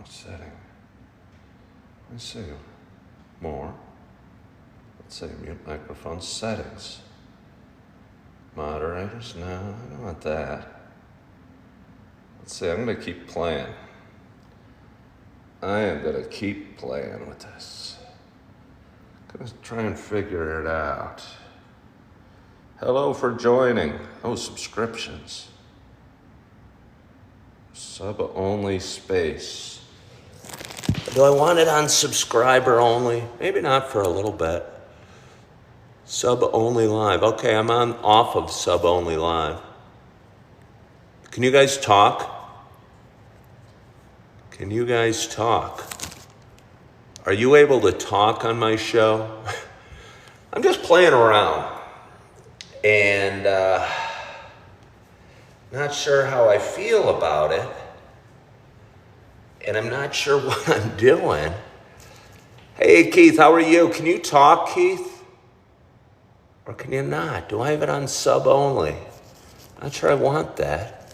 Setting. Let's see. More. Let's say mute microphone settings. Moderators. No, I don't want that. Let's see. I'm going to keep playing. I am going to keep playing with this. Going to try and figure it out. Hello for joining. Oh, subscriptions. Sub-only space. Do I want it on subscriber only? Maybe not for a little bit. Sub-only live. Okay, I'm off of sub-only live. Can you guys talk? Can you guys talk? Are you able to talk on my show? I'm just playing around. And not sure how I feel about it. And I'm not sure what I'm doing. Hey, Keith, how are you? Can you talk, Keith? Or can you not? Do I have it on sub only? Not sure I want that.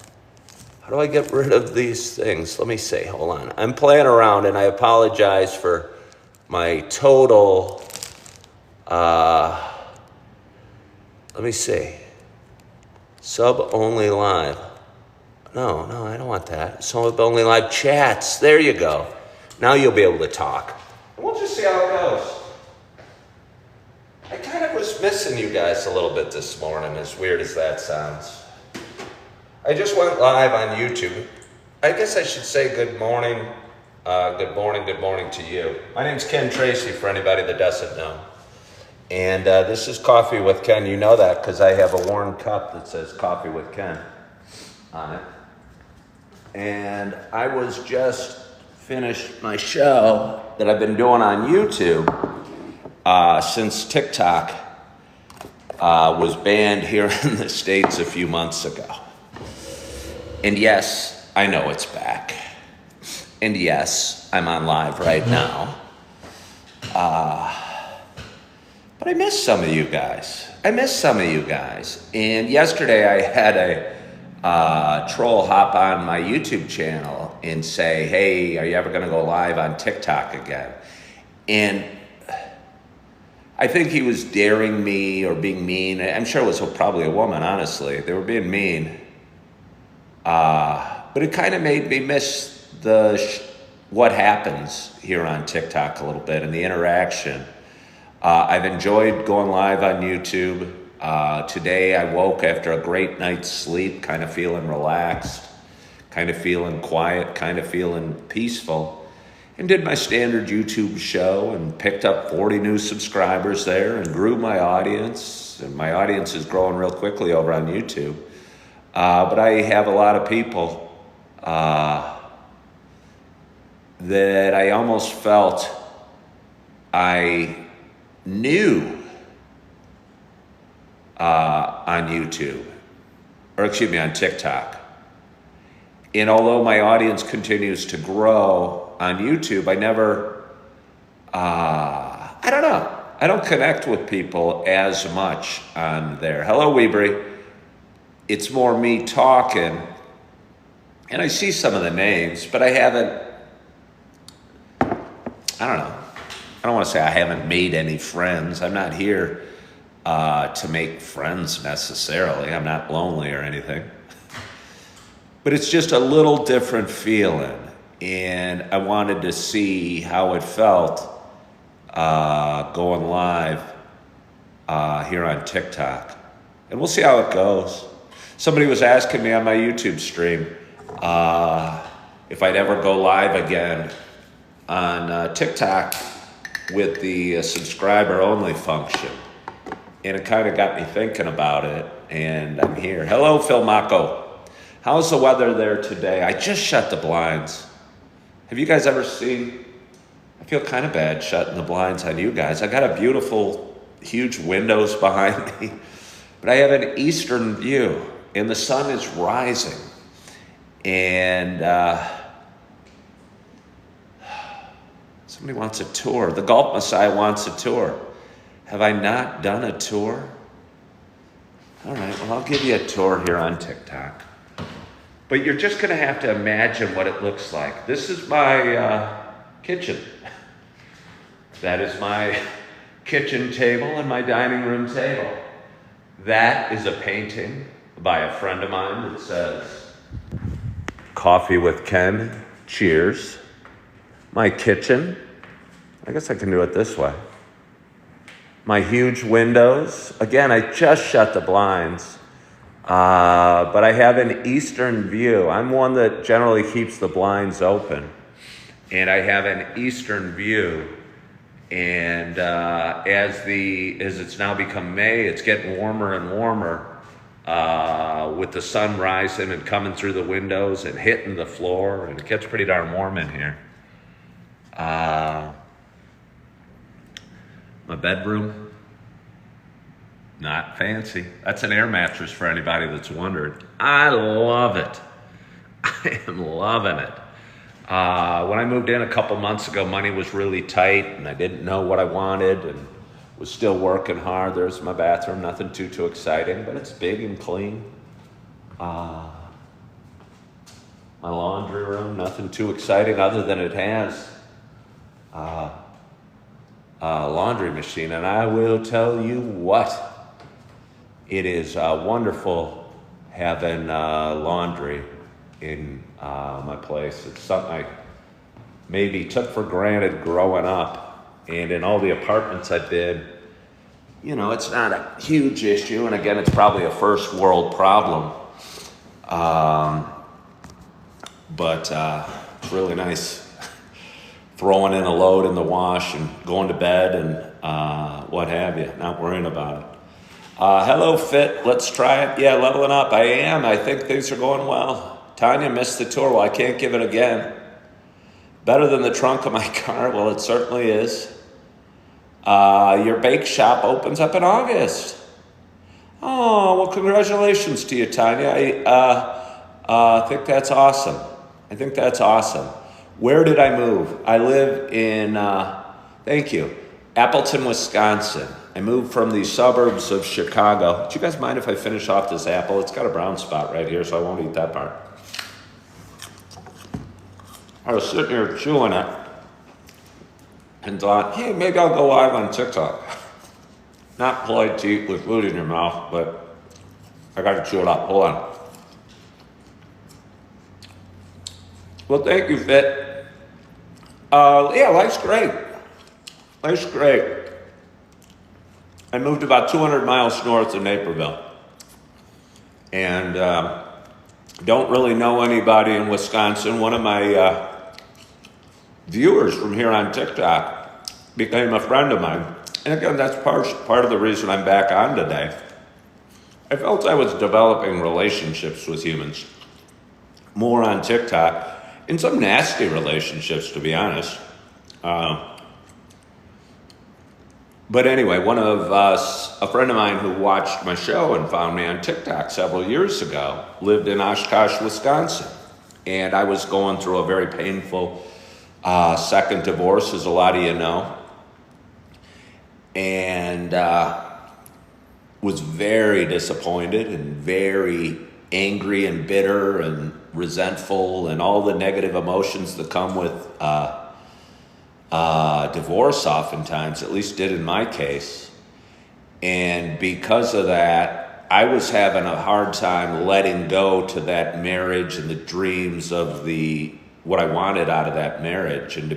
How do I get rid of these things? Let me see. Hold on. I'm playing around, and I apologize for my total... let me see. Sub only live. No, I don't want that. Sub only live chats. There you go. Now you'll be able to talk. And we'll just see how it goes. I kind of was missing you guys a little bit this morning, as weird as that sounds. I just went live on YouTube. I guess I should say good morning. Good morning to you. My name's Ken Tracy, for anybody that doesn't know. And this is Coffee with Ken. You know that because I have a worn cup that says Coffee with Ken on it. And I was just finished my show that I've been doing on YouTube since TikTok was banned here in the States a few months ago. And yes, I know it's back. And yes, I'm on live right now. But I miss some of you guys. And yesterday I had a troll hop on my YouTube channel and say, hey, are you ever going to go live on TikTok again? And I think he was daring me or being mean. I'm sure it was probably a woman, honestly. They were being mean. But it kind of made me miss what happens here on TikTok a little bit and the interaction. I've enjoyed going live on YouTube. Today I woke after a great night's sleep, kind of feeling relaxed, kind of feeling quiet, kind of feeling peaceful, and did my standard YouTube show and picked up 40 new subscribers there and grew my audience. And my audience is growing real quickly over on YouTube. But I have a lot of people that I almost felt I knew on YouTube, or excuse me, on TikTok. And although my audience continues to grow on YouTube, I never, I don't know. I don't connect with people as much on there. Hello, Weebury. It's more me talking, and I see some of the names, but I haven't, I don't know. I don't want to say I haven't made any friends. I'm not here to make friends necessarily. I'm not lonely or anything. But it's just a little different feeling. And I wanted to see how it felt going live here on TikTok. And we'll see how it goes. Somebody was asking me on my YouTube stream if I'd ever go live again on TikTok with the subscriber-only function. And it kind of got me thinking about it, and I'm here. Hello, Phil Mako. How's the weather there today? I just shut the blinds. Have you guys ever seen? I feel kind of bad shutting the blinds on you guys. I got a beautiful, huge windows behind me, but I have an eastern view, and the sun is rising. And somebody wants a tour. The Gulf Messiah wants a tour. Have I not done a tour? All right, well, I'll give you a tour here on TikTok. But you're just going to have to imagine what it looks like. This is my kitchen. That is my kitchen table and my dining room table. That is a painting by a friend of mine that says, "Coffee with Ken, cheers." My kitchen, I guess I can do it this way. My huge windows. Again, I just shut the blinds, but I have an eastern view. I'm one that generally keeps the blinds open, and I have an eastern view. And as it's now become May, it's getting warmer and warmer with the sun rising and coming through the windows and hitting the floor, and it gets pretty darn warm in here. My bedroom, not fancy. That's an air mattress for anybody that's wondered. I love it. I am loving it. When I moved in a couple months ago, money was really tight and I didn't know what I wanted and was still working hard. There's my bathroom, nothing too exciting, but it's big and clean. My laundry room, nothing too exciting other than it has a laundry machine. And I will tell you what, it is wonderful having laundry in my place. It's something I maybe took for granted growing up, and in all the apartments I've been, you know, it's not a huge issue, and again, it's probably a first world problem, but it's really nice throwing in a load in the wash and going to bed and what have you, not worrying about it. Hello, Fit. Let's try it. Yeah, leveling up. I am. I think things are going well. Tanya missed the tour. Well, I can't give it again. Better than the trunk of my car. Well, it certainly is. Your bake shop opens up in August. Oh, well, congratulations to you, Tanya. I think that's awesome. I think that's awesome. Where did I move? I live in, thank you, Appleton, Wisconsin. I moved from the suburbs of Chicago. Do you guys mind if I finish off this apple? It's got a brown spot right here, so I won't eat that part. I was sitting here chewing it and thought, hey, maybe I'll go live on TikTok. Not polite to eat with food in your mouth, but I got to chew it up. Hold on. Well, thank you, Fit. Yeah, life's great. Life's great. I moved about 200 miles north of Naperville. And don't really know anybody in Wisconsin. One of my viewers from here on TikTok became a friend of mine. And again, that's part of the reason I'm back on today. I felt I was developing relationships with humans more on TikTok, and some nasty relationships, to be honest. But anyway, one of us, a friend of mine who watched my show and found me on TikTok several years ago, lived in Oshkosh, Wisconsin. And I was going through a very painful second divorce, as a lot of you know. And was very disappointed and very angry and bitter and resentful and all the negative emotions that come with divorce oftentimes, at least did in my case. And because of that, I was having a hard time letting go to that marriage and the dreams of what I wanted out of that marriage, and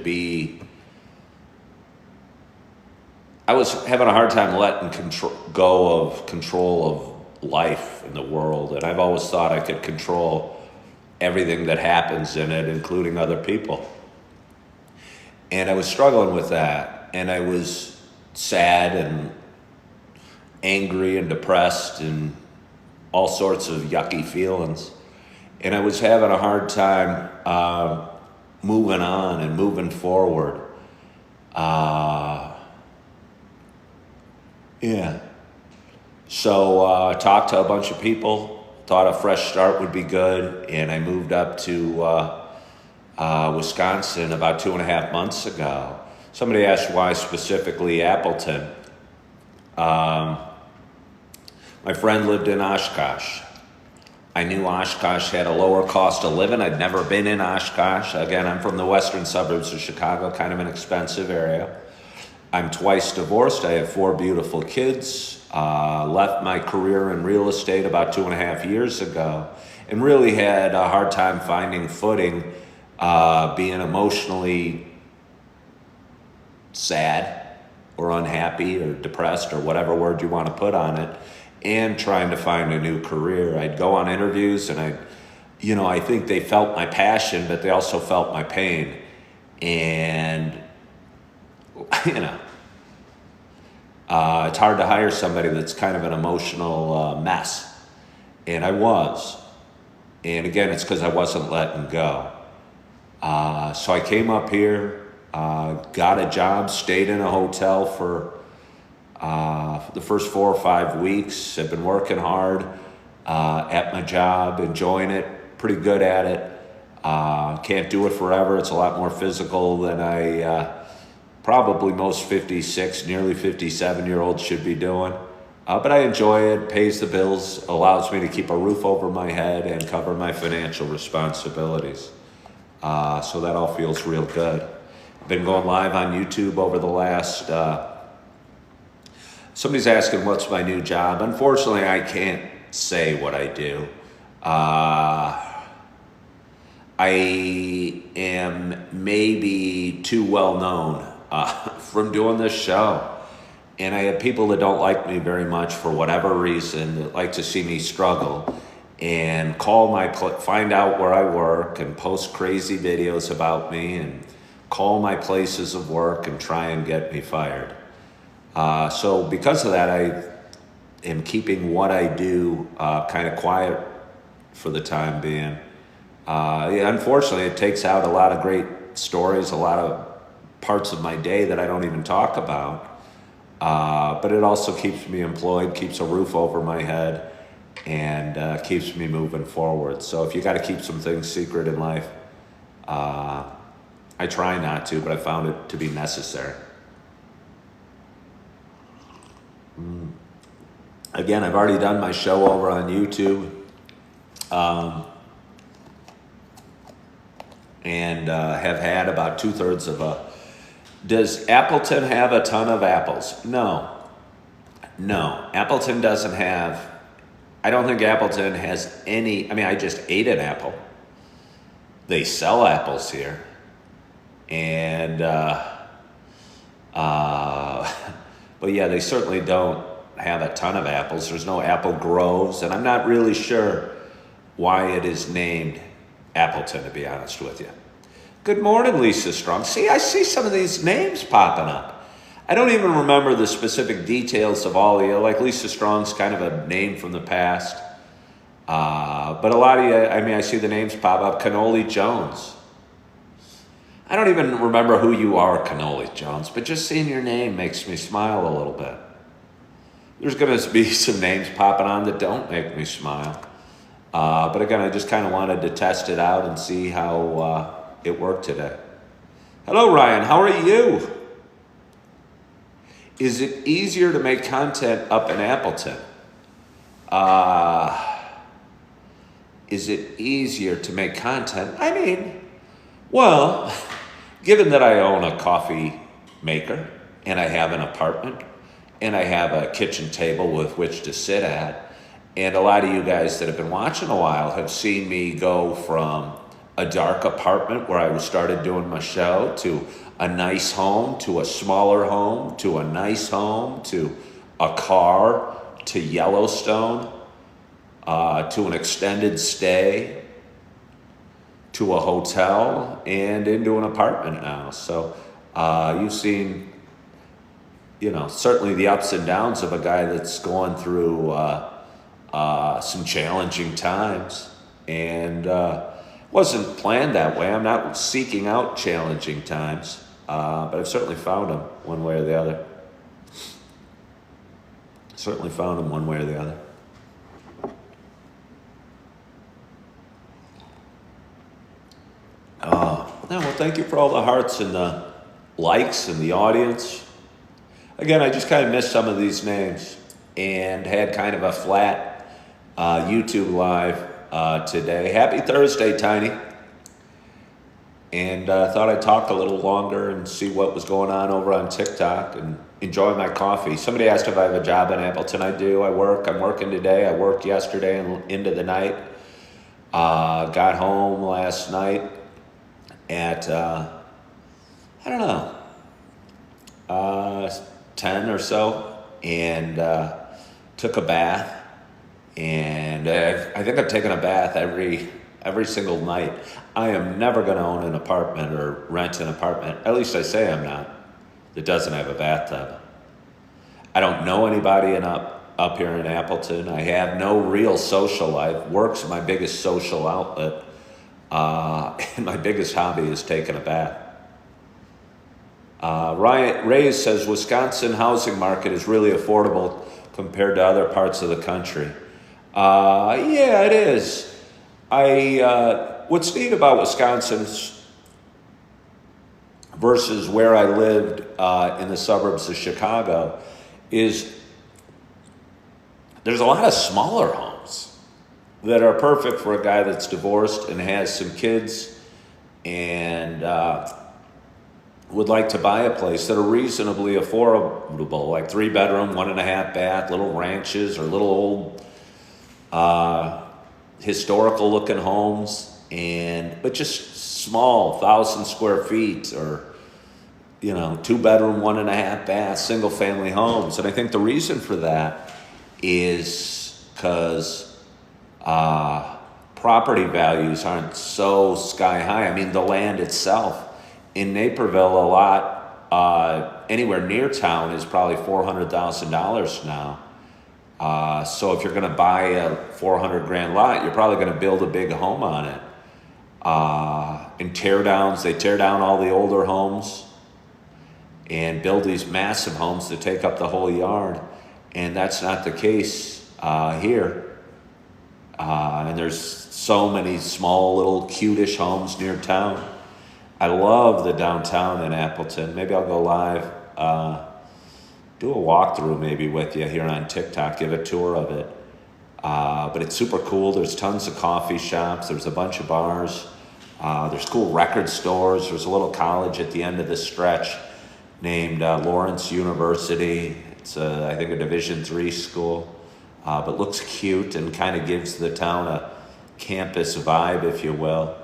I was having a hard time letting go of control of life and the world. And I've always thought I could control everything that happens in it, including other people. And I was struggling with that, and I was sad and angry and depressed and all sorts of yucky feelings. And I was having a hard time moving on and moving forward. Yeah. So I talked to a bunch of people, thought a fresh start would be good, and I moved up to Wisconsin about 2.5 months ago. Somebody asked why specifically Appleton. My friend lived in Oshkosh. I knew Oshkosh had a lower cost of living. I'd never been in Oshkosh. Again, I'm from the western suburbs of Chicago, kind of an expensive area. I'm twice divorced. I have 4 beautiful kids. Left my career in real estate about 2.5 years ago, and really had a hard time finding footing, being emotionally sad or unhappy or depressed or whatever word you want to put on it, and trying to find a new career. I'd go on interviews and I think they felt my passion, but they also felt my pain. And, it's hard to hire somebody that's kind of an emotional mess. And I was. And again, it's because I wasn't letting go. So I came up here, got a job, stayed in a hotel for the first 4 or 5 weeks. I've been working hard at my job, enjoying it, pretty good at it. Can't do it forever. It's a lot more physical than probably most 56, nearly 57-year-olds should be doing. But I enjoy it, pays the bills, allows me to keep a roof over my head and cover my financial responsibilities. So that all feels real good. I've been going live on YouTube over the last... Somebody's asking, what's my new job? Unfortunately, I can't say what I do. I am maybe too well known from doing this show. And I have people that don't like me very much for whatever reason, that like to see me struggle and find out where I work and post crazy videos about me and call my places of work and try and get me fired. So because of that, I am keeping what I do kind of quiet for the time being. Unfortunately, it takes out a lot of great stories, a lot of parts of my day that I don't even talk about. But it also keeps me employed, keeps a roof over my head, and keeps me moving forward. So if you got to keep some things secret in life, I try not to, but I found it to be necessary. Again, I've already done my show over on YouTube. And have had about 2/3 of a... Does Appleton have a ton of apples? No. Appleton doesn't have... I don't think Appleton has any... I mean, I just ate an apple. They sell apples here. And... but yeah, they certainly don't have a ton of apples. There's no apple groves. And I'm not really sure why it is named Appleton, to be honest with you. Good morning, Lisa Strong. See, I see some of these names popping up. I don't even remember the specific details of all of you. Like Lisa Strong's kind of a name from the past. But a lot of you, I see the names pop up. Cannoli Jones. I don't even remember who you are, Cannoli Jones, but just seeing your name makes me smile a little bit. There's going to be some names popping on that don't make me smile. But again, I just kind of wanted to test it out and see how it worked today. Hello, Ryan. How are you? Is it easier to make content up in Appleton? Is it easier to make content? I mean, well, given that I own a coffee maker and I have an apartment and I have a kitchen table with which to sit at, and a lot of you guys that have been watching a while have seen me go from a dark apartment where I started doing my show to a nice home, to a smaller home, to a nice home, to a car, to Yellowstone, to an extended stay, to a hotel, and into an apartment now. So you've seen, certainly the ups and downs of a guy that's going through some challenging times, and wasn't planned that way. I'm not seeking out challenging times, but I've certainly found them one way or the other. Certainly found them one way or the other. Well, thank you for all the hearts and the likes and the audience. Again, I just kind of missed some of these names and had kind of a flat YouTube live today. Happy Thursday, Tiny. And thought I'd talk a little longer and see what was going on over on TikTok and enjoy my coffee. Somebody asked if I have a job in Appleton. I do. I work. I'm working today. I worked yesterday and into the night. Got home last night at, I don't know, 10 or so, and took a bath. And I think I've taken a bath every single night. I am never going to own an apartment or rent an apartment. At least I say I'm not. That doesn't have a bathtub. I don't know anybody up here in Appleton. I have no real social life. Work's my biggest social outlet. And my biggest hobby is taking a bath. Ray says, Wisconsin housing market is really affordable compared to other parts of the country. Yeah, it is. What's neat about Wisconsin versus where I lived in the suburbs of Chicago is there's a lot of smaller homes that are perfect for a guy that's divorced and has some kids and would like to buy a place that are reasonably affordable, like 3-bedroom, 1.5 bath, little ranches or little old historical looking homes, but just small, 1,000 square feet or 2-bedroom, 1.5 bath, single family homes. And I think the reason for that is because property values aren't so sky high. I mean, the land itself in Naperville, a lot anywhere near town is probably $400,000 now. So if you're going to buy a $400,000 lot, you're probably going to build a big home on it. And they tear down all the older homes and build these massive homes to take up the whole yard. And that's not the case here. And there's so many small little cute-ish homes near town. I love the downtown in Appleton. Maybe I'll go live, do a walkthrough maybe with you here on TikTok, give a tour of it. But it's super cool. There's tons of coffee shops. There's a bunch of bars. There's cool record stores. There's a little college at the end of the stretch named Lawrence University. It's, I think, a Division III school, but looks cute and kind of gives the town a campus vibe, if you will.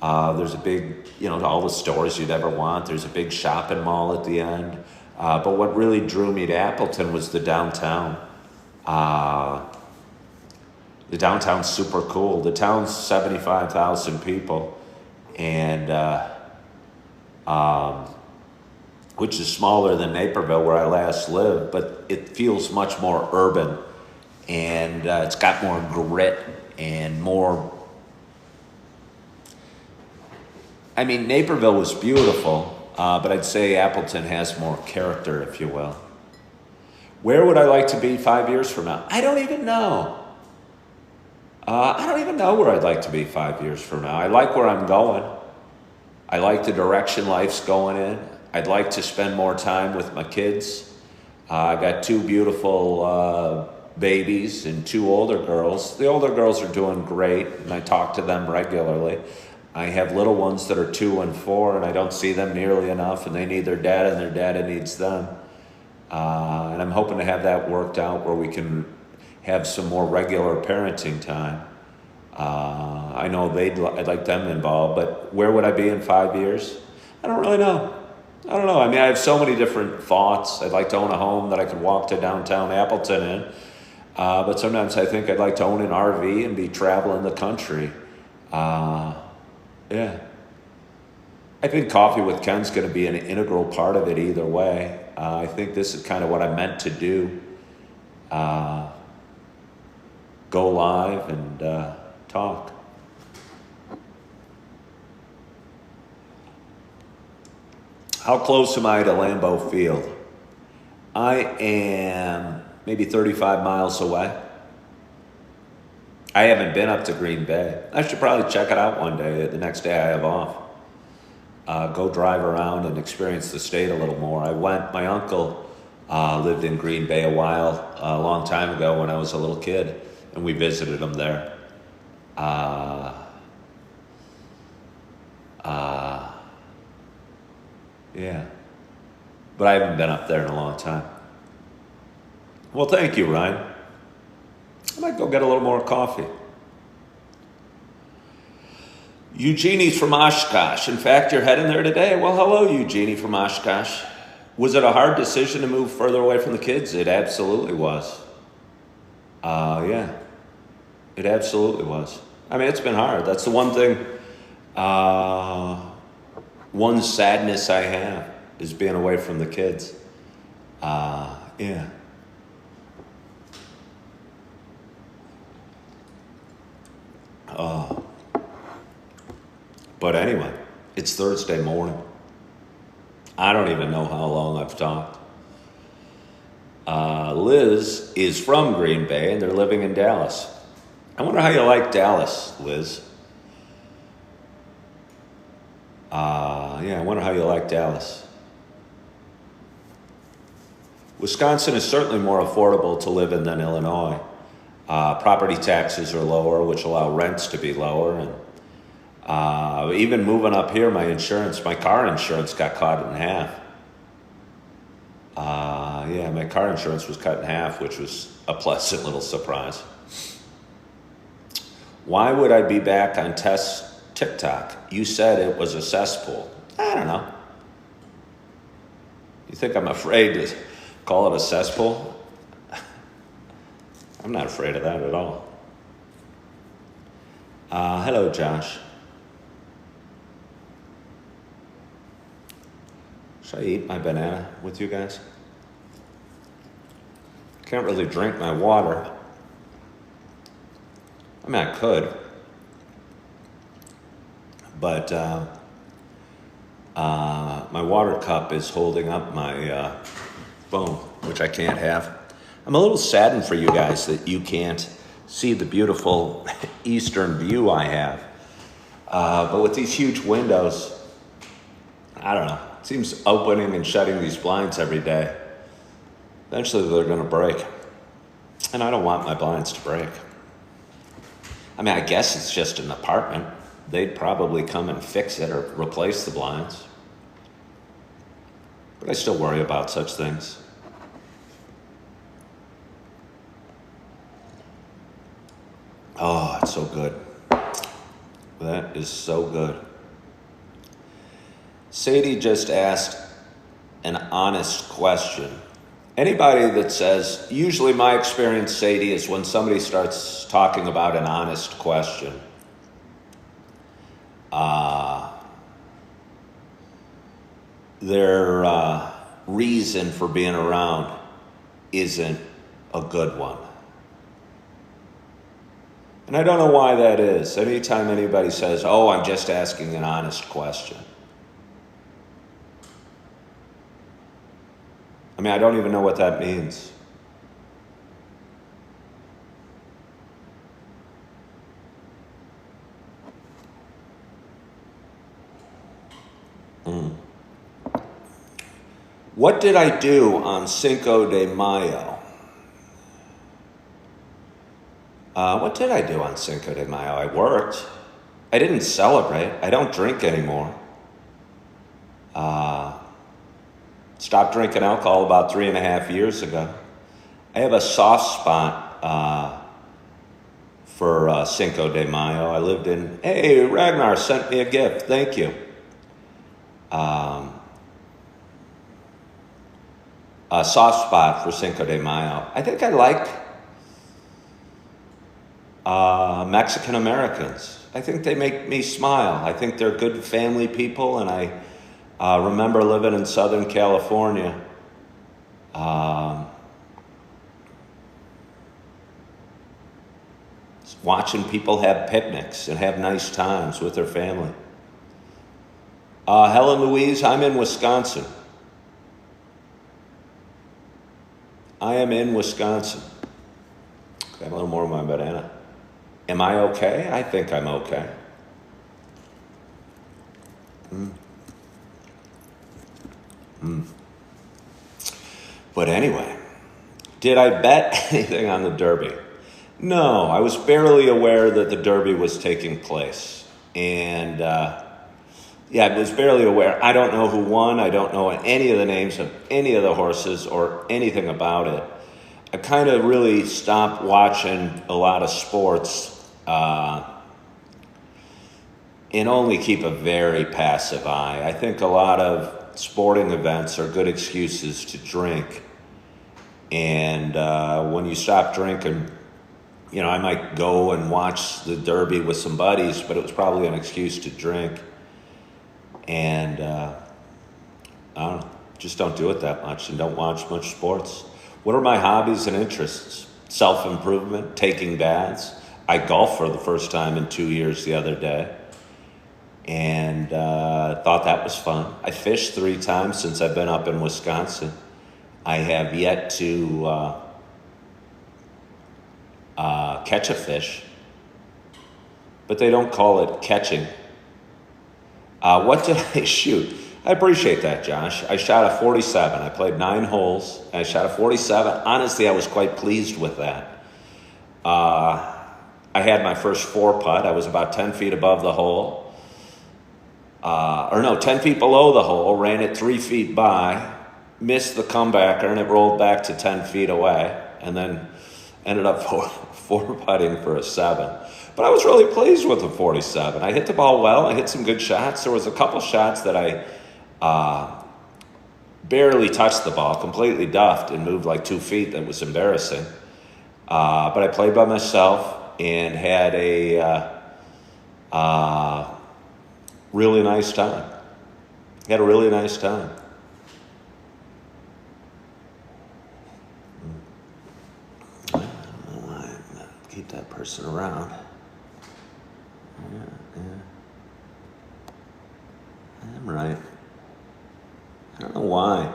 There's a big, all the stores you'd ever want. There's a big shopping mall at the end. But what really drew me to Appleton was the downtown. The downtown's super cool. The town's 75,000 people, and which is smaller than Naperville, where I last lived, but it feels much more urban, and it's got more grit and more. I mean, Naperville was beautiful, but I'd say Appleton has more character, if you will. Where would I like to be 5 years from now? I don't even know. I don't even know where I'd like to be 5 years from now. I like where I'm going. I like the direction life's going in. I'd like to spend more time with my kids. I got 2 beautiful babies and 2 older girls. The older girls are doing great, and I talk to them regularly. I have little ones that are 2 and 4, and I don't see them nearly enough, and they need their dad, and their dad needs them. And I'm hoping to have that worked out where we can have some more regular parenting time. I know I'd like them involved, but where would I be in 5 years? I don't really know. I don't know. I mean, I have so many different thoughts. I'd like to own a home that I could walk to downtown Appleton in. But sometimes I think I'd like to own an RV and be traveling the country. Yeah. I think Coffee with Ken's going to be an integral part of it either way. I think this is kind of what I meant to do. Go live and talk. How close am I to Lambeau Field? I am maybe 35 miles away. I haven't been up to Green Bay. I should probably check it out one day, the next day I have off. Go drive around and experience the state a little more. My uncle lived in Green Bay a long time ago when I was a little kid, and we visited him there. Uh, yeah. But I haven't been up there in a long time. Well, thank you, Ryan. I might go get a little more coffee. Eugenie's from Oshkosh. In fact, you're heading there today. Well, hello, Eugenie from Oshkosh. Was it a hard decision to move further away from the kids? It absolutely was. Yeah. It absolutely was. I mean, it's been hard. That's the one thing, one sadness I have is being away from the kids. Yeah. But anyway, it's Thursday morning. I don't even know how long I've talked. Liz is from Green Bay, and they're living in Dallas. I wonder how you like Dallas, Liz. Yeah, I wonder how you like Dallas. Wisconsin is certainly more affordable to live in than Illinois. Property taxes are lower, which allow rents to be lower. And even moving up here, my car insurance got cut in half. Yeah, my car insurance was cut in half, which was a pleasant little surprise. Why would I be back on TikTok? You said it was a cesspool. I don't know. You think I'm afraid to call it a cesspool? I'm not afraid of that at all. Hello, Josh. Should I eat my banana with you guys? Can't really drink my water. I mean, I could. But my water cup is holding up my phone, which I can't have. I'm a little saddened for you guys that you can't see the beautiful eastern view I have. But with these huge windows, I don't know. It seems opening and shutting these blinds every day. Eventually they're going to break. And I don't want my blinds to break. I mean, I guess it's just an apartment. They'd probably come and fix it or replace the blinds. But I still worry about such things. Oh, it's so good. That is so good. Sadie just asked an honest question. Anybody that says, usually my experience, Sadie, is when somebody starts talking about an honest question, their reason for being around isn't a good one. And I don't know why that is. Anytime anybody says, oh, I'm just asking an honest question. I mean, I don't even know what that means. What did I do on Cinco de Mayo? What did I do on Cinco de Mayo? I worked. I didn't celebrate. I don't drink anymore. Stopped drinking alcohol about 3.5 years ago. I have a soft spot for Cinco de Mayo. I lived in... Hey, Ragnar sent me a gift. Thank you. A soft spot for Cinco de Mayo. I think I like Mexican Americans. I think they make me smile. I think they're good family people, and I remember living in Southern California. Watching people have picnics and have nice times with their family. Helen Louise, I'm in Wisconsin. I am in Wisconsin. Got a little more of my banana. Am I okay? I think I'm okay. But anyway, did I bet anything on the Derby? No, I was barely aware that the Derby was taking place. And yeah, I was barely aware. I don't know who won. I don't know any of the names of any of the horses or anything about it. I kind of really stopped watching a lot of sports and only keep a very passive eye. I think a lot of sporting events are good excuses to drink. And when you stop drinking, you know, I might go and watch the Derby with some buddies, but it was probably an excuse to drink. And I don't know, just don't do it that much and don't watch much sports. What are my hobbies and interests? Self-improvement, taking baths. I golfed for the first time in 2 years the other day. And thought that was fun. I fished 3 times since I've been up in Wisconsin. I have yet to catch a fish, but they don't call it catching. What did I shoot? I appreciate that, Josh. I shot a 47. I played 9 holes. I shot a 47. Honestly, I was quite pleased with that. I had my first 4-putt. I was about 10 feet above the hole. 10 feet below the hole, ran it 3 feet by, missed the comebacker, and it rolled back to 10 feet away, and then ended up four-putting for a 7. But I was really pleased with the 47. I hit the ball well. I hit some good shots. There was a couple shots that I barely touched the ball, completely duffed and moved like 2 feet. That was embarrassing. But I played by myself and had a really nice time. Had a really nice time. I don't know why I'm gonna keep that person around. Yeah. I'm right. I don't know why.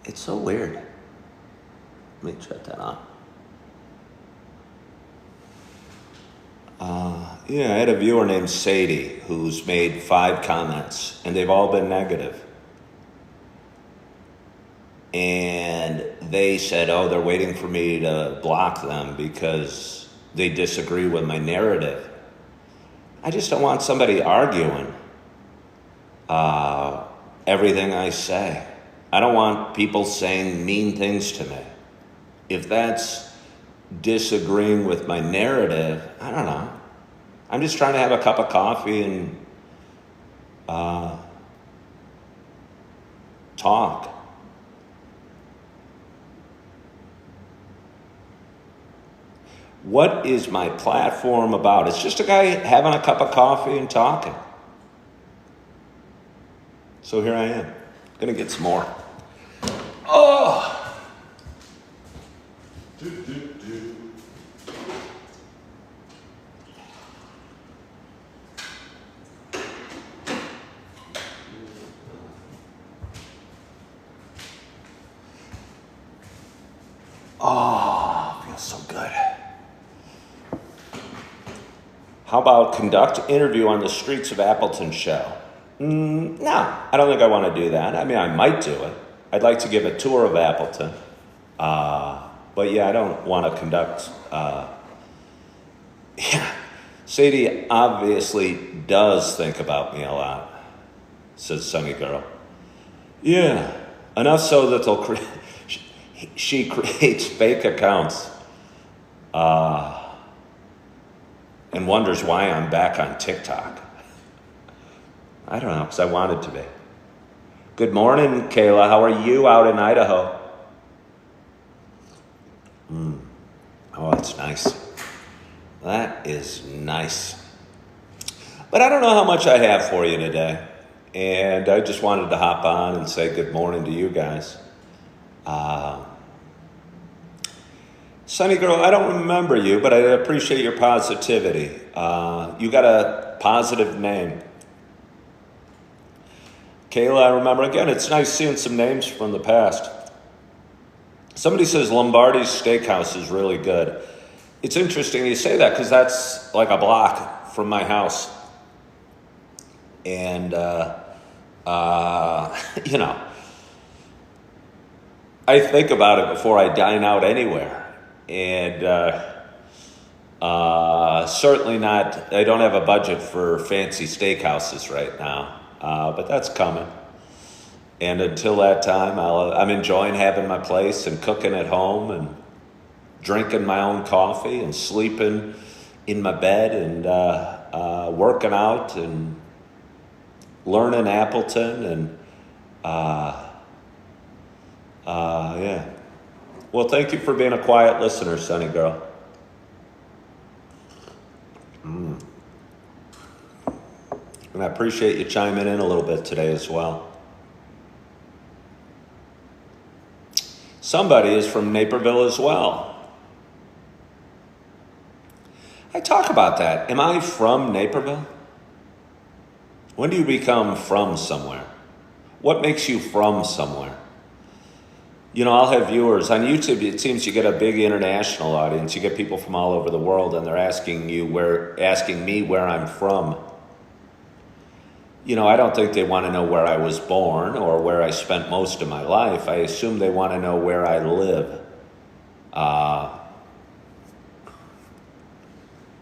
It's so weird. Let me shut that off. Yeah, I had a viewer named Sadie who's made 5 comments, and they've all been negative. And they said, oh, they're waiting for me to block them because they disagree with my narrative. I just don't want somebody arguing everything I say. I don't want people saying mean things to me. If that's disagreeing with my narrative, I don't know. I'm just trying to have a cup of coffee and talk. What is my platform about? It's just a guy having a cup of coffee and talking. So here I am. Gonna get some more. Oh! Oh, feels so good. How about conduct interview on the streets of Appleton show? No, I don't think I want to do that. I mean, I might do it. I'd like to give a tour of Appleton. But yeah, I don't want to conduct. Sadie obviously does think about me a lot, says Sunny Girl. Yeah, enough so that they'll she creates fake accounts and wonders why I'm back on TikTok. I don't know, because I wanted to be. Good morning, Kayla. How are you out in Idaho? Oh, that's nice. That is nice. But I don't know how much I have for you today. And I just wanted to hop on and say good morning to you guys. Sunny Girl, I don't remember you, but I appreciate your positivity. You got a positive name. Kayla, I remember. Again, it's nice seeing some names from the past. Somebody says Lombardi's Steakhouse is really good. It's interesting you say that because that's like a block from my house. And, you know, I think about it before I dine out anywhere. And certainly not, I don't have a budget for fancy steakhouses right now, but that's coming. And until that time, I'm enjoying having my place and cooking at home and drinking my own coffee and sleeping in my bed and working out and learning Appleton and yeah. Well, thank you for being a quiet listener, Sunny Girl. And I appreciate you chiming in a little bit today as well. Somebody is from Naperville as well. I talk about that. Am I from Naperville? When do you become from somewhere? What makes you from somewhere? You know, I'll have viewers on YouTube. It seems you get a big international audience. You get people from all over the world, and they're asking me where I'm from. You know, I don't think they want to know where I was born or where I spent most of my life. I assume they want to know where I live.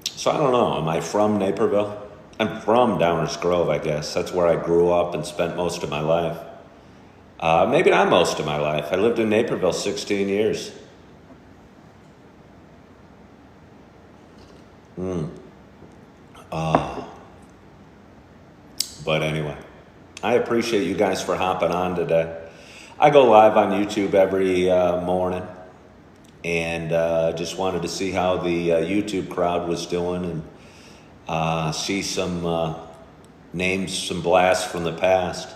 So I don't know. Am I from Naperville? I'm from Downers Grove, I guess. That's where I grew up and spent most of my life. Maybe not most of my life. I lived in Naperville 16 years. But anyway, I appreciate you guys for hopping on today. I go live on YouTube every morning, and just wanted to see how the YouTube crowd was doing and see some names, some blasts from the past.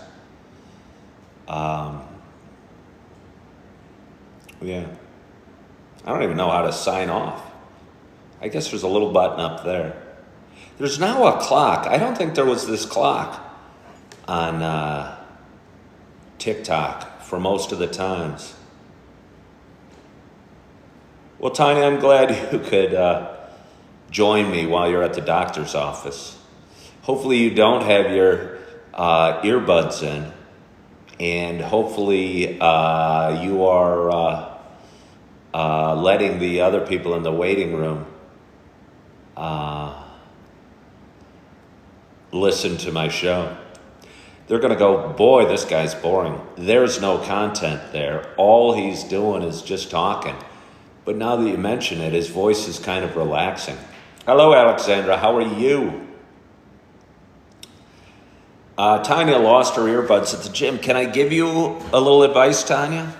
Yeah. I don't even know how to sign off. I guess there's a little button up there. There's now a clock. I don't think there was this clock on TikTok for most of the times. Well, Tanya, I'm glad you could join me while you're at the doctor's office. Hopefully you don't have your earbuds in, and hopefully you are letting the other people in the waiting room listen to my show. They're going to go, boy, this guy's boring. There's no content there. All he's doing is just talking. But now that you mention it, his voice is kind of relaxing. Hello, Alexandra. How are you? Tanya lost her earbuds at the gym. Can I give you a little advice, Tanya?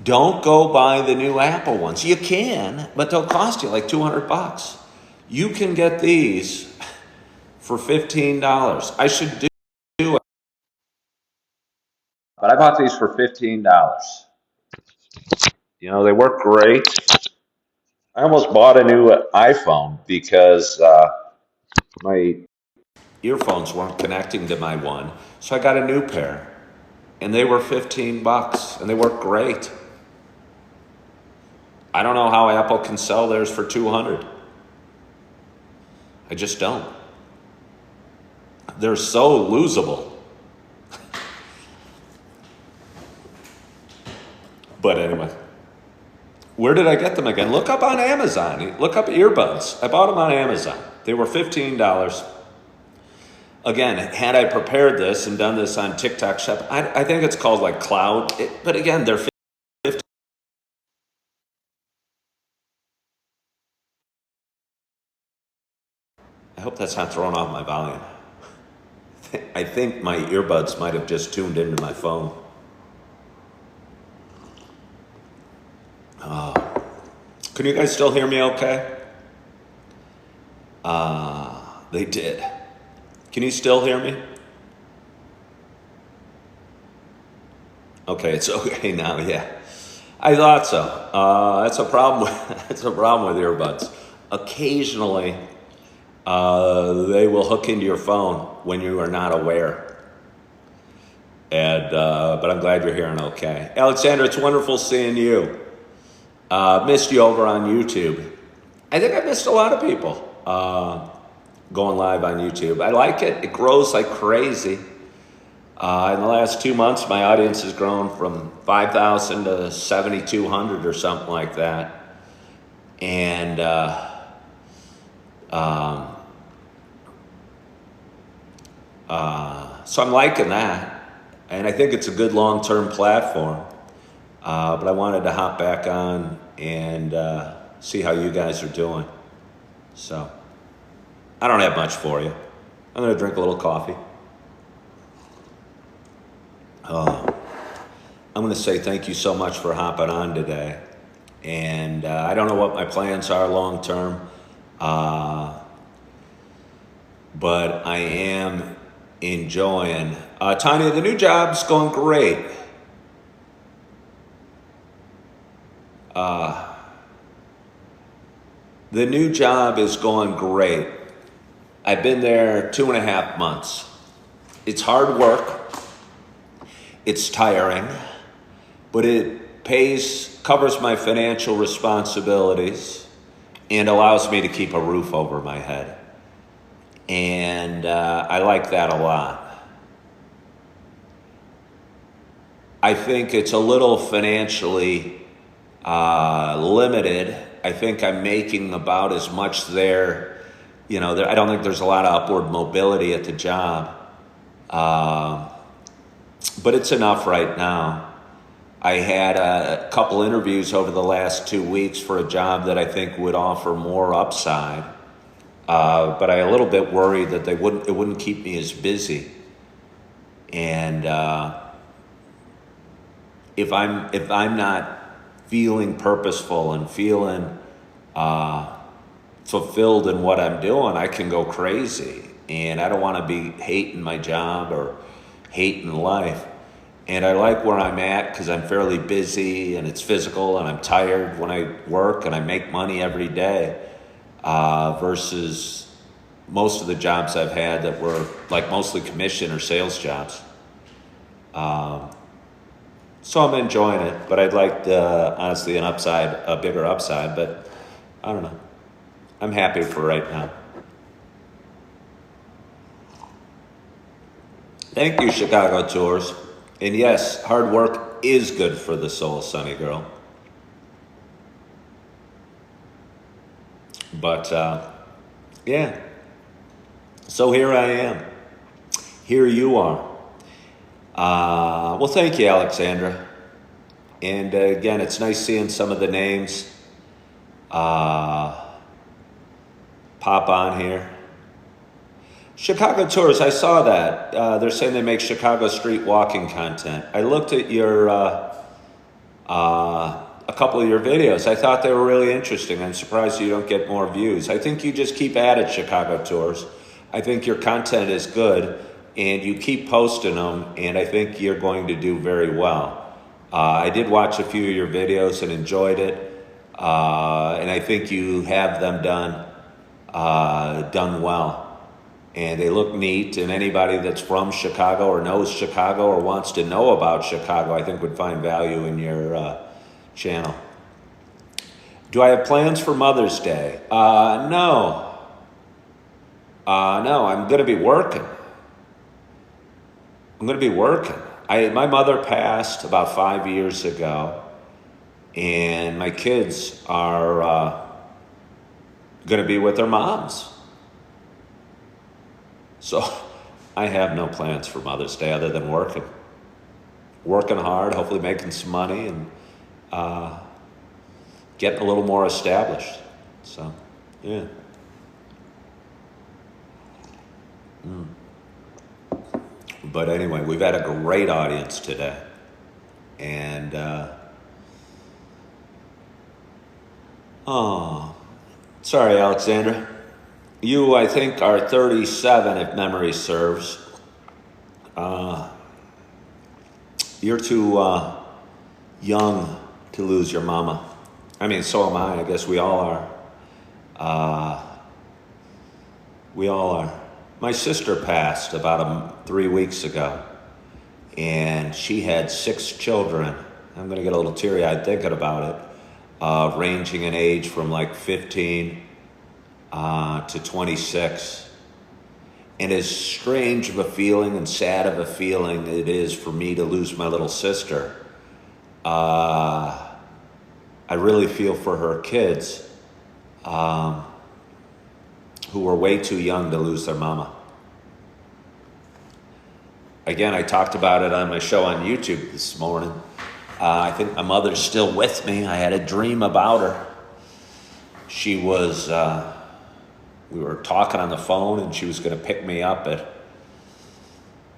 Don't go buy the new Apple ones. You can, but they'll cost you like $200. You can get these for $15. I should do it. But I bought these for $15. You know, they work great. I almost bought a new iPhone because my earphones weren't connecting to my one. So I got a new pair. And they were $15 and they work great. I don't know how Apple can sell theirs for $200. I just don't. They're so losable. But anyway, where did I get them again? Look up on Amazon. Look up earbuds. I bought them on Amazon. They were $15. Again, had I prepared this and done this on TikTok Shop, I think it's called like Cloud. But again, they're $15. I hope that's not throwing off my volume. I think my earbuds might have just tuned into my phone. Can you guys still hear me okay? They did. Can you still hear me? Okay, it's okay now, yeah. I thought so. That's a problem that's a problem with earbuds. Occasionally, they will hook into your phone when you are not aware. And but I'm glad you're hearing okay. Alexander, it's wonderful seeing you. Missed you over on YouTube. I think I missed a lot of people going live on YouTube. I like it. It grows like crazy. In the last 2 months, my audience has grown from 5,000 to 7,200 or something like that. And so I'm liking that. And I think it's a good long-term platform. But I wanted to hop back on and see how you guys are doing. So I don't have much for you. I'm going to drink a little coffee. I'm going to say thank you so much for hopping on today. And I don't know what my plans are long term, but I am enjoying. Tanya, the new job's going great. The new job is going great. I've been there 2.5 months. It's hard work. It's tiring, but it covers my financial responsibilities and allows me to keep a roof over my head. And I like that a lot. I think it's a little financially limited. I think I'm making about as much there. I don't think there's a lot of upward mobility at the job. But it's enough right now. I had a couple interviews over the last 2 weeks for a job that I think would offer more upside. But I'm a little bit worried that it wouldn't keep me as busy. And if I'm not feeling purposeful and feeling fulfilled in what I'm doing, I can go crazy. And I don't want to be hating my job or hating life. And I like where I'm at because I'm fairly busy and it's physical and I'm tired when I work and I make money every day versus most of the jobs I've had that were like mostly commission or sales jobs. So I'm enjoying it, but I'd like, honestly, a bigger upside, but I don't know. I'm happy for right now. Thank you, Chicago Tours. And yes, hard work is good for the soul, Sunny Girl. But, yeah. So here I am. Here you are. Well, thank you, Alexandra. And again, it's nice seeing some of the names pop on here. Chicago Tours, I saw that. They're saying they make Chicago street walking content. I looked at your a couple of your videos. I thought they were really interesting. I'm surprised you don't get more views. I think you just keep at it, Chicago Tours. I think your content is good, and you keep posting them, and I think you're going to do very well. I did watch a few of your videos and enjoyed it, and I think you have them done well. And they look neat, and anybody that's from Chicago or knows Chicago or wants to know about Chicago, I think would find value in your channel. Do I have plans for Mother's Day? No. No, I'm going to be working. My mother passed about 5 years ago, and my kids are going to be with their moms. So I have no plans for Mother's Day other than working. Working hard, hopefully making some money, and getting a little more established. So, yeah. But anyway, we've had a great audience today. And, sorry, Alexandra. You, I think, are 37 if memory serves. You're too young to lose your mama. I mean, so am I. I guess we all are. We all are. My sister passed about 3 weeks ago, and she had 6 children. I'm going to get a little teary-eyed thinking about it, ranging in age from like 15 to 26. And as strange of a feeling and sad of a feeling it is for me to lose my little sister, I really feel for her kids who were way too young to lose their mama. Again, I talked about it on my show on YouTube this morning. I think my mother's still with me. I had a dream about her. She was, we were talking on the phone, and she was going to pick me up at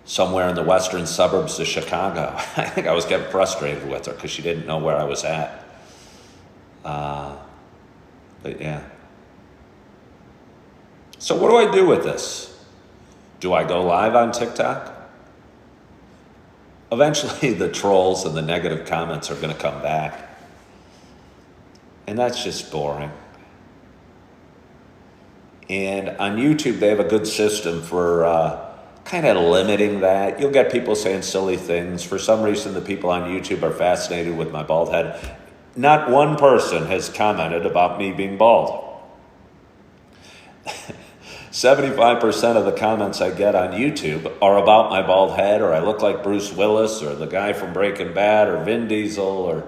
somewhere in the western suburbs of Chicago. I think I was getting frustrated with her because she didn't know where I was at. But yeah. So what do I do with this? Do I go live on TikTok? Eventually the trolls and the negative comments are going to come back. And that's just boring. And on YouTube, they have a good system for kind of limiting that. You'll get people saying silly things. For some reason, the people on YouTube are fascinated with my bald head. Not one person has commented about me being bald. 75% of the comments I get on YouTube are about my bald head, or I look like Bruce Willis, or the guy from Breaking Bad, or Vin Diesel, or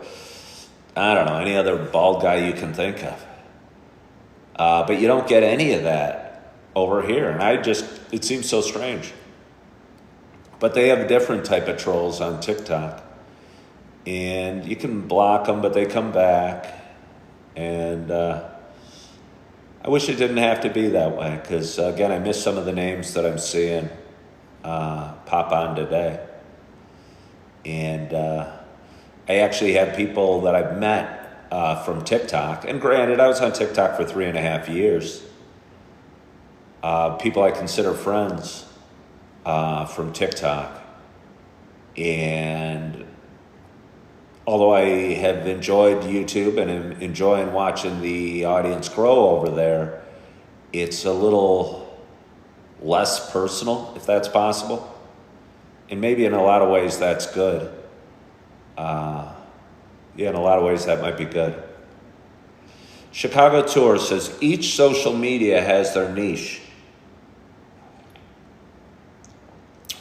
I don't know, any other bald guy you can think of. But you don't get any of that over here, and it seems so strange. But they have a different type of trolls on TikTok, and you can block them, but they come back, and I wish it didn't have to be that way, because, again, I miss some of the names that I'm seeing pop on today. And I actually have people that I've met from TikTok, and granted, I was on TikTok for 3.5 years. People I consider friends from TikTok. And although I have enjoyed YouTube and am enjoying watching the audience grow over there, it's a little less personal, if that's possible. And maybe in a lot of ways that's good. In a lot of ways that might be good. Chicago Tour says each social media has their niche.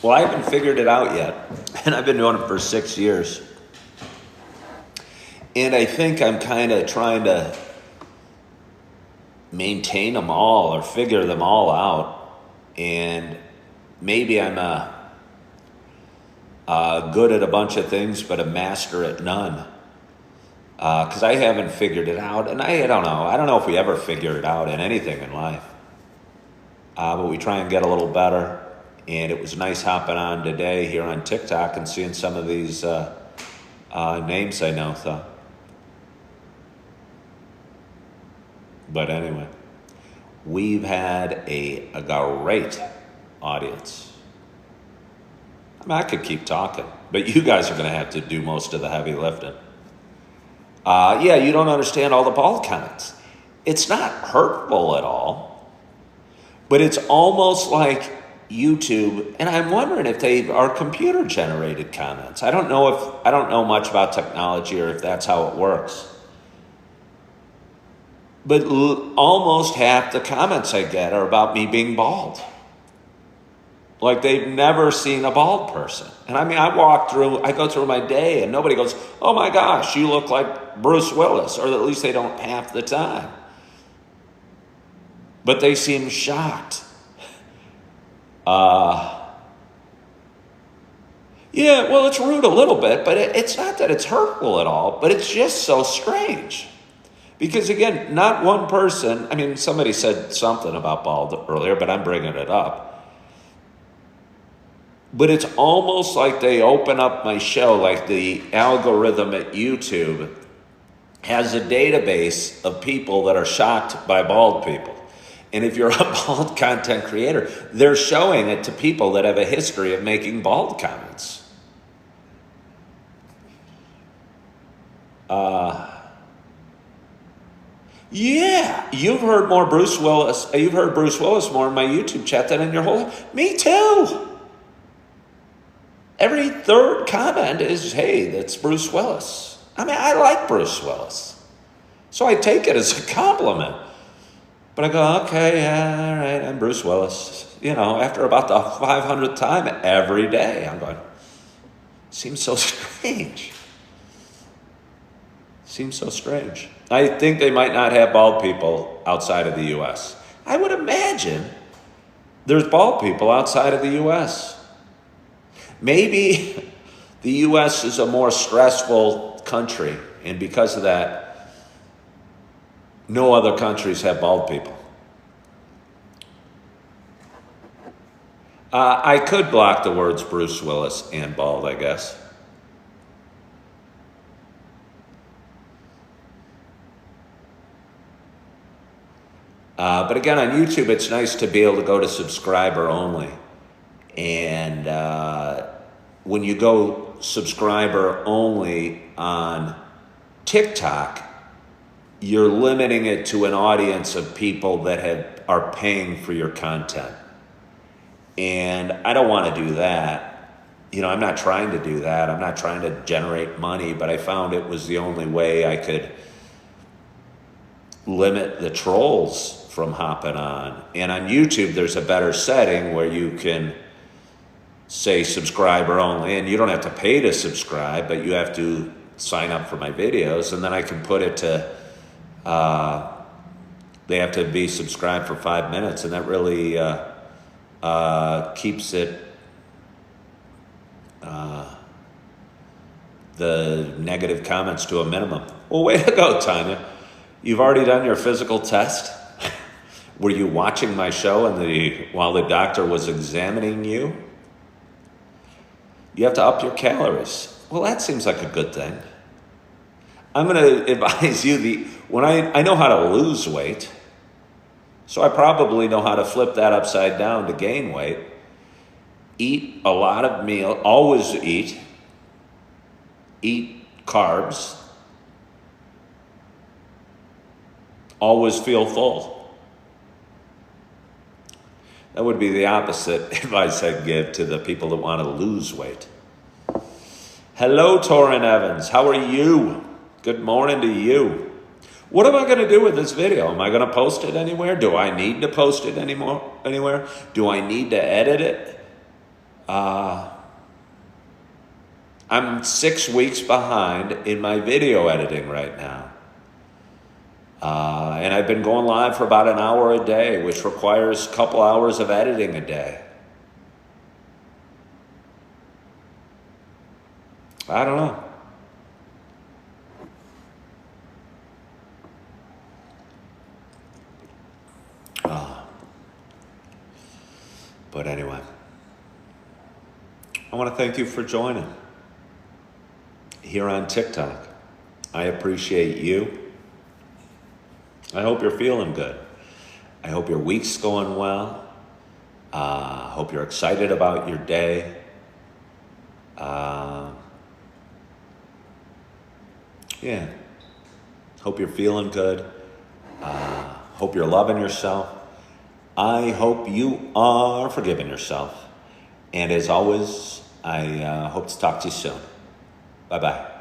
Well, I haven't figured it out yet, and I've been doing it for 6 years. And I think I'm kind of trying to maintain them all or figure them all out. And maybe I'm good at a bunch of things, but a master at none. Because I haven't figured it out. And I don't know. I don't know if we ever figure it out in anything in life. But we try and get a little better. And it was nice hopping on today here on TikTok and seeing some of these names I know. So. But anyway, we've had a great audience. I mean, I could keep talking, but you guys are going to have to do most of the heavy lifting. You don't understand all the bald comments. It's not hurtful at all, but it's almost like YouTube, and I'm wondering if they are computer-generated comments. I don't know much about technology or if that's how it works. But almost half the comments I get are about me being bald. Like they've never seen a bald person. And I mean, I go through my day and nobody goes, oh my gosh, you look like Bruce Willis, or at least they don't half the time. But they seem shocked. It's rude a little bit, but it's not that it's hurtful at all, but it's just so strange. Because again, not one person, I mean, somebody said something about bald earlier, but I'm bringing it up. But it's almost like they open up my show, like the algorithm at YouTube has a database of people that are shocked by bald people. And if you're a bald content creator, they're showing it to people that have a history of making bald comments. You've heard Bruce Willis more in my YouTube chat than in your whole life. Me too. Every third comment is, hey, that's Bruce Willis. I mean, I like Bruce Willis. So I take it as a compliment. But I go, okay, yeah, all right, I'm Bruce Willis. You know, after about the 500th time every day, I'm going, seems so strange. Seems so strange. I think they might not have bald people outside of the U.S. I would imagine there's bald people outside of the U.S. Maybe the U.S. is a more stressful country, and because of that, no other countries have bald people. I could block the words Bruce Willis and bald, I guess. But again, on YouTube, it's nice to be able to go to subscriber only. And when you go subscriber only on TikTok, you're limiting it to an audience of people that are paying for your content. And I don't want to do that. You know, I'm not trying to do that. I'm not trying to generate money, but I found it was the only way I could limit the trolls from hopping on. And on YouTube, there's a better setting where you can say subscriber only, and you don't have to pay to subscribe, but you have to sign up for my videos, and then I can put it to, they have to be subscribed for 5 minutes, and that really keeps it, the negative comments to a minimum. Well, way to go, Tanya. You've already done your physical test? Were you watching my show while the doctor was examining you? You have to up your calories. Well, that seems like a good thing. I'm going to advise you, when I know how to lose weight, so I probably know how to flip that upside down to gain weight. Eat a lot of meal, always eat carbs, always feel full. That would be the opposite advice I'd give to the people that want to lose weight. Hello, Torrin Evans. How are you? Good morning to you. What am I going to do with this video? Am I going to post it anywhere? Do I need to post it anywhere? Do I need to edit it? I'm 6 weeks behind in my video editing right now. And I've been going live for about an hour a day, which requires a couple hours of editing a day. I don't know. But anyway, I want to thank you for joining here on TikTok. I appreciate you. I hope you're feeling good. I hope your week's going well. Hope you're excited about your day. Yeah. Hope you're feeling good. Hope you're loving yourself. I hope you are forgiving yourself. And as always, I hope to talk to you soon. Bye-bye.